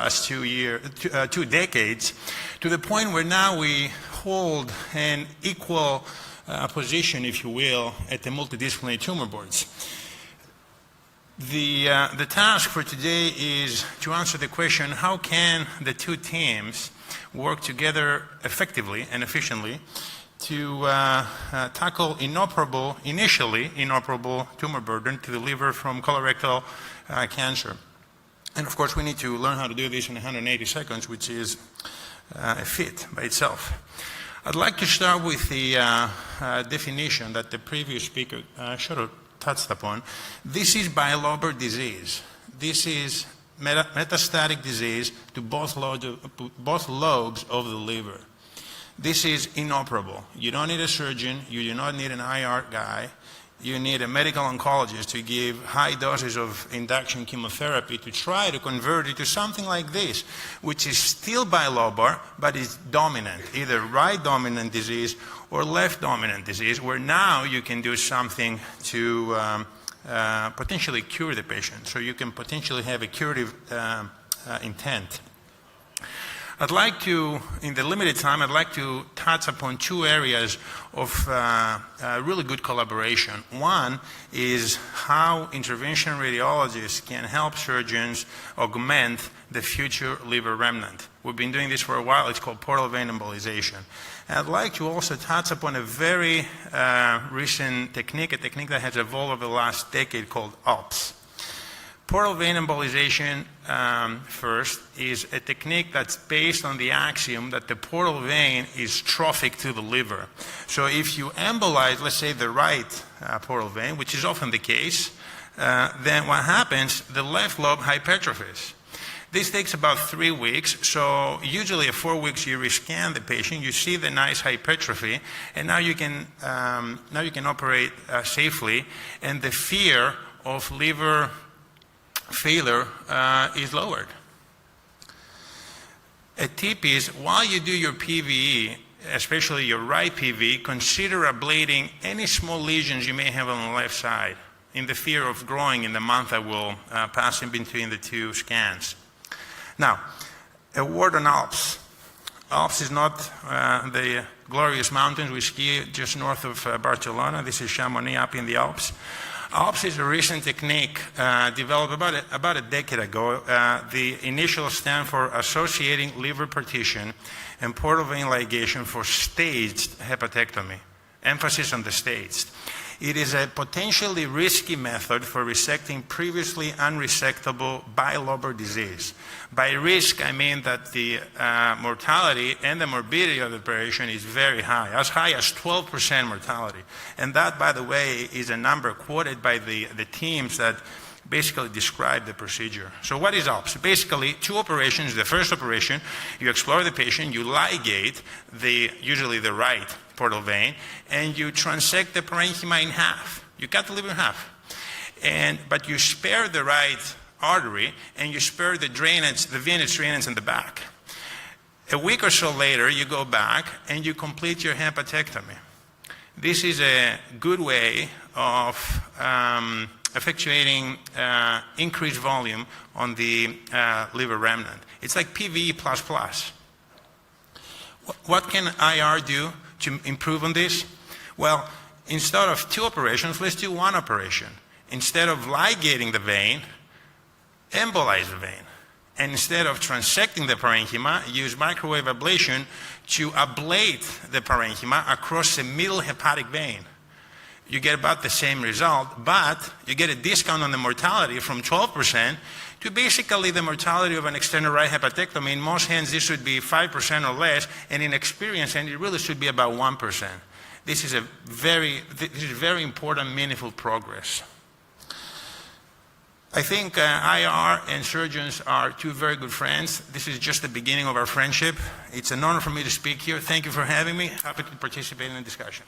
last 2 decades, to the point where now we hold an equal position, if you will, at the multidisciplinary tumor boards. The task for today is to answer the question, how can the two teams work together effectively and efficiently to tackle initially inoperable tumor burden to the liver from colorectal cancer. And of course we need to learn how to do this in 180 seconds, which is a feat by itself. I'd like to start with the definition that the previous speaker should have touched upon. This is bilobar disease. This is metastatic disease to both lobes of the liver. This is inoperable. You don't need a surgeon. You do not need an IR guy. You need a medical oncologist to give high doses of induction chemotherapy to try to convert it to something like this, which is still bilobar, but is dominant, either right dominant disease or left dominant disease, where now you can do something to potentially cure the patient. So you can potentially have a curative intent. I'd like to, in the limited time, I'd like to touch upon two areas of really good collaboration. One is how interventional radiologists can help surgeons augment the future liver remnant. We've been doing this for a while. It's called portal vein embolization. And I'd like to also touch upon a very recent technique, a technique that has evolved over the last decade called OPS. Portal vein embolization, first, is a technique that's based on the axiom that the portal vein is trophic to the liver. So if you embolize, let's say, the right portal vein, which is often the case, then what happens, the left lobe hypertrophies. This takes about 3 weeks, so usually at 4 weeks you rescan the patient, you see the nice hypertrophy, and now you can operate safely, and the fear of liver failure is lowered. A tip is, while you do your PVE, especially your right PVE, consider ablating any small lesions you may have on the left side in the fear of growing in the month that will pass in between the two scans. Now, a word on Alps. Alps is not the glorious mountains we ski just north of Barcelona. This is Chamonix up in the Alps. Alps is a recent technique developed about a decade ago. The initials stand for Associating Liver Partition and Portal Vein Ligation for Staged Hepatectomy. Emphasis on the staged. It is a potentially risky method for resecting previously unresectable bilobar disease. By risk, I mean that the mortality and the morbidity of the operation is very high as 12% mortality. And that, by the way, is a number quoted by the teams that basically describe the procedure. So what is OPS? Basically, 2 operations. The first operation, you explore the patient, you ligate usually the right portal vein, and you transect the parenchyma in half. You cut the liver in half. But you spare the right artery, and you spare the drainage, the venous drainage in the back. A week or so later, you go back, and you complete your hepatectomy. This is a good way of effectuating increased volume on the liver remnant. It's like PVE++. What can IR do to improve on this? Well, instead of 2 operations, let's do 1 operation. Instead of ligating the vein, embolize the vein. And instead of transecting the parenchyma, use microwave ablation to ablate the parenchyma across the middle hepatic vein. You get about the same result, but you get a discount on the mortality from 12% to basically the mortality of an external right hepatectomy. In most hands, this would be 5% or less, and in experience, and it really should be about 1%. This is very important, meaningful progress. I think IR and surgeons are 2 very good friends. This is just the beginning of our friendship. It's an honor for me to speak here. Thank you for having me. Happy to participate in the discussion.